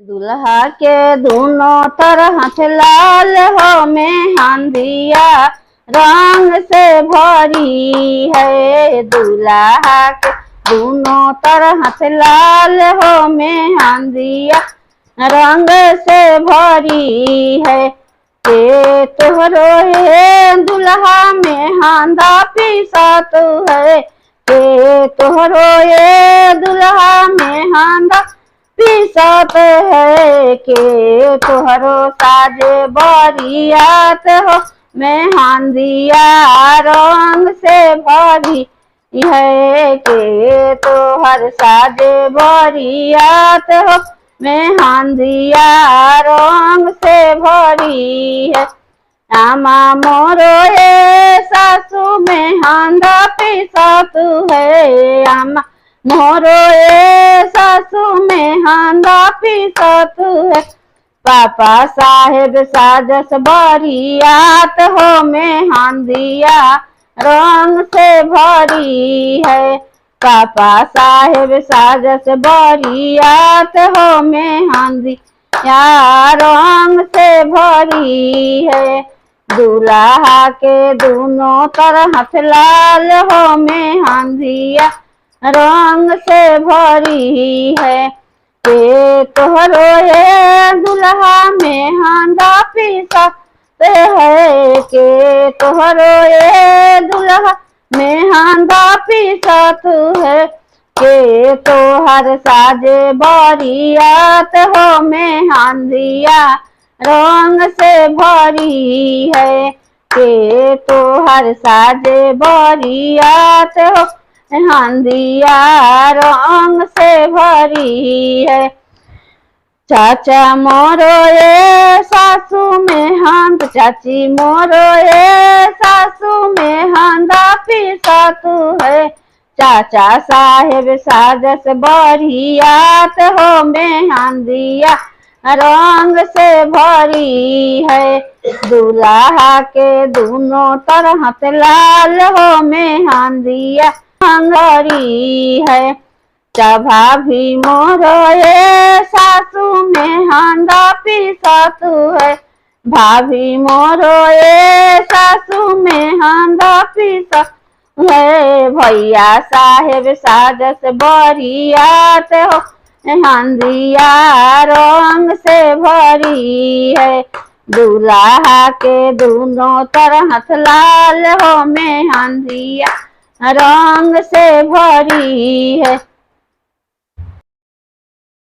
दुल्हा के दोनों तरफ लाल हो मेहंदिया रंग से भरी है। दुल्हा के दोनों तरफ लाल हो मेहंदिया रंग से भरी है। के तोहरो है दुल्हा मेहंदा पीसत है। के तोहरो ये दुल्हा मेहंदा पीसत है। के तोहरो साजे बरियात हो मेहंदिया रंग से भरी है। के तोहर साजे बरियात हो मेहंदिया रंग से भरी है। आमा मोरो ये सासू मेहंदा पीसत है। आमा मोरो ये सासू मेहंदा पीसत है। पापा साहेब साजस बरियात हो मेहंदिया रंग से भरी है। पापा साहेब साजस बरियात हो मेहंदिया रंग से भरी है। दूल्हा के दोनों तरफ लाल हो मेहंदिया रंग से भरी है। के तोहरो ये दुल्हा मेहंदा पीसत है। के तोहरो ये दुल्हा मेहंदा पीसत है। के तोहर साजे बरियात हो मेहंदिया रंग से भरी है। के तोहर साजे बरियात हो मेहंदिया रंग से भरी है। चाचा मोरो ये सासू मेहंद चाची मोरो ये सासू मेहंदा पीसत है। चाचा साहेब साजस बरियात हो मेहंदिया रंग से भरी है। दूल्हा के दोनों तरफ लाल हो मेहंदिया भरी है। भाभी मोरो ये सासू मेहंदा पीसत है। भाभी मोरो ये सासू मेहंदा पीसत है। भैया साहेब साजस बरियात हो मेहंदिया रंग से भरी है। दूल्हा के दोनों तरफ लाल हो मेहंदिया रंग से भरी है।